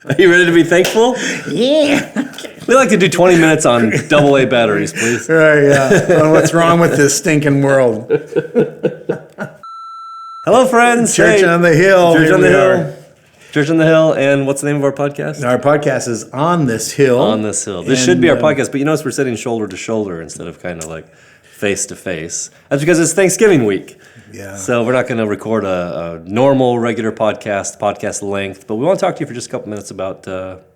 Are you ready to be thankful? Yeah. We like to do 20 minutes on AA batteries, please. Right, yeah. Well, what's wrong with this stinking world? Hello, friends. Church Hey. on the Hill. Church Here on the we Hill. are. Church on the Hill. And what's the name of our podcast? Our podcast is On This Hill. On This Hill. This should be our podcast, but you notice we're sitting shoulder to shoulder instead of kind of like face to face. That's because it's Thanksgiving week. Yeah. So we're not going to record a normal, regular podcast length, but we want to talk to you for just a couple minutes about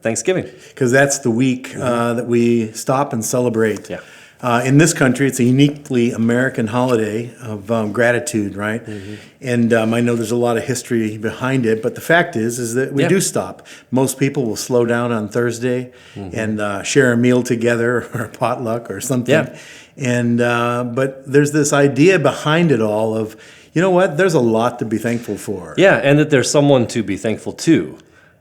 Thanksgiving. Because that's the week that we stop and celebrate. Yeah. In this country, it's a uniquely American holiday of gratitude, right? Mm-hmm. And I know there's a lot of history behind it, but the fact is that we do stop. Most people will slow down on Thursday and share a meal together or a potluck or something. Yeah. And but there's this idea behind it all of, you know what, there's a lot to be thankful for. Yeah, and that there's someone to be thankful to.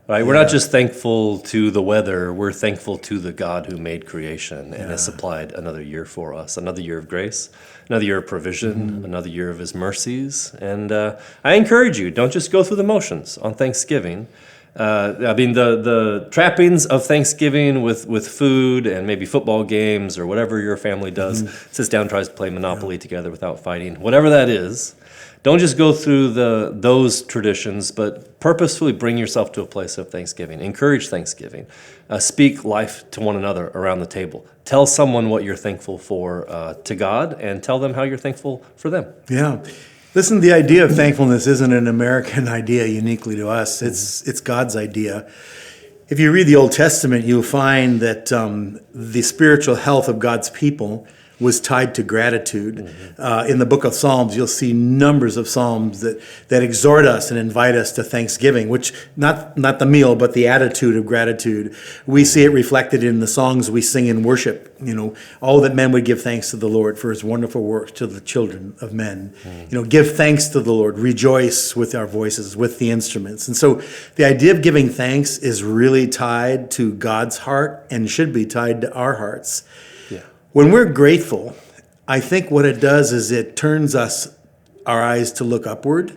Right? We're not just thankful to the weather, we're thankful to the God who made creation and has supplied another year for us, another year of grace, another year of provision, another year of his mercies. And I encourage you, don't just go through the motions on Thanksgiving. The trappings of Thanksgiving with food and maybe football games or whatever your family does, sits down, tries to play Monopoly together without fighting, whatever that is. Don't just go through those traditions, but purposefully bring yourself to a place of Thanksgiving. Encourage Thanksgiving. Speak life to one another around the table. Tell someone what you're thankful for to God, and tell them how you're thankful for them. Yeah. Listen, the idea of thankfulness isn't an American idea uniquely to us. It's God's idea. If you read the Old Testament, you'll find that the spiritual health of God's people was tied to gratitude. In the book of Psalms, you'll see numbers of Psalms that exhort us and invite us to thanksgiving, which not the meal, but the attitude of gratitude. We see it reflected in the songs we sing in worship. You know, oh, that men would give thanks to the Lord for his wonderful works to the children of men. You know, give thanks to the Lord, rejoice with our voices, with the instruments. And so the idea of giving thanks is really tied to God's heart and should be tied to our hearts. When we're grateful, I think what it does is it turns our eyes to look upward.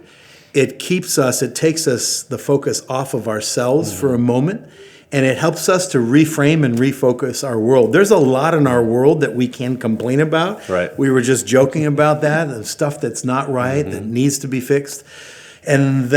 It takes us the focus off of ourselves for a moment, and it helps us to reframe and refocus our world. There's a lot in our world that we can complain about. Right. We were just joking about that, the stuff that's not right, that needs to be fixed. And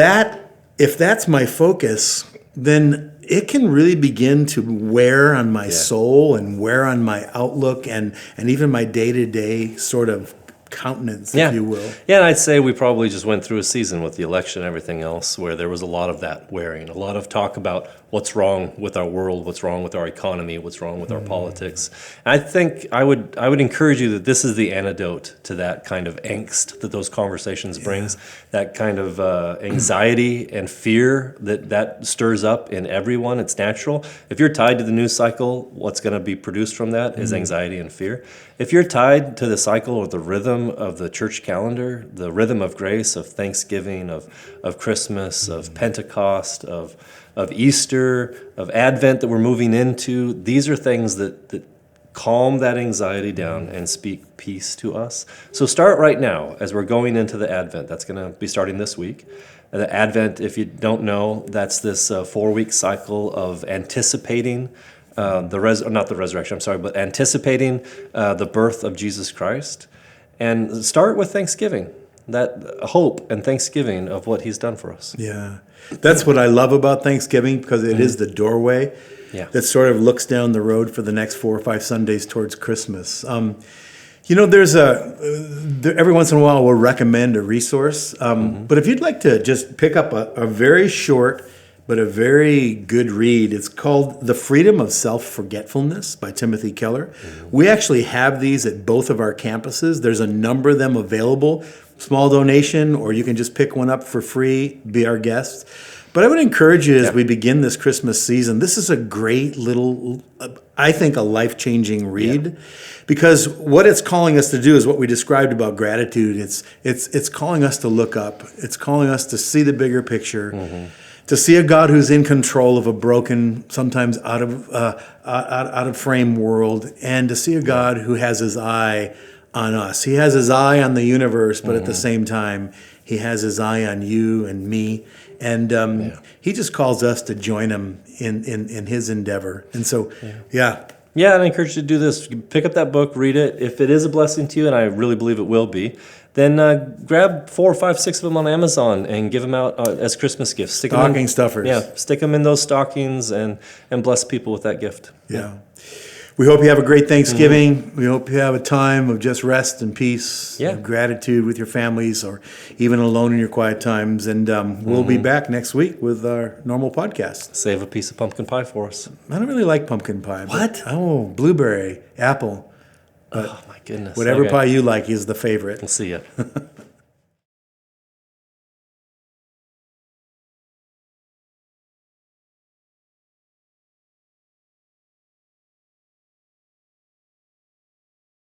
if that's my focus, then it can really begin to wear on my soul and wear on my outlook and even my day-to-day sort of countenance, if you will. Yeah, and I'd say we probably just went through a season with the election and everything else where there was a lot of that wearing, a lot of talk about what's wrong with our world, what's wrong with our economy, what's wrong with our politics. And I think I would encourage you that this is the antidote to that kind of angst that those conversations brings, that kind of anxiety and fear that stirs up in everyone. It's natural. If you're tied to the news cycle, what's going to be produced from that is anxiety and fear. If you're tied to the cycle or the rhythm of the church calendar, the rhythm of grace, of Thanksgiving, of Christmas, of Pentecost, of Easter, of Advent that we're moving into, these are things that calm that anxiety down and speak peace to us. So start right now as we're going into the Advent. That's going to be starting this week. The Advent, if you don't know, that's this 4-week cycle of anticipating anticipating the birth of Jesus Christ. And start with Thanksgiving, that hope and thanksgiving of what he's done for us. Yeah. That's what I love about Thanksgiving, because it is the doorway that sort of looks down the road for the next 4 or 5 Sundays towards Christmas. You know, every once in a while we'll recommend a resource, but if you'd like to just pick up a very short but a very good read. It's called The Freedom of Self-Forgetfulness by Timothy Keller. We actually have these at both of our campuses. There's a number of them available. Small donation, or you can just pick one up for free, be our guest. But I would encourage you as we begin this Christmas season, this is a great little, I think, a life-changing read. Because what it's calling us to do is what we described about gratitude. It's calling us to look up. It's calling us to see the bigger picture. To see a God who's in control of a broken, sometimes out of frame world, and to see a God who has his eye on us. He has his eye on the universe, but at the same time, he has his eye on you and me And he just calls us to join him in his endeavor. And so, yeah. Yeah, and I encourage you to do this. Pick up that book, read it. If it is a blessing to you, and I really believe it will be, then grab 4 or 5, 6 of them on Amazon and give them out as Christmas gifts. Stocking stuffers. Yeah, stick them in those stockings and bless people with that gift. Yeah. We hope you have a great Thanksgiving. We hope you have a time of just rest and peace, and gratitude with your families, or even alone in your quiet times. And we'll be back next week with our normal podcast. Save a piece of pumpkin pie for us. I don't really like pumpkin pie. What? Blueberry, apple. Oh, my goodness. Whatever pie you like is the favorite. We'll see ya.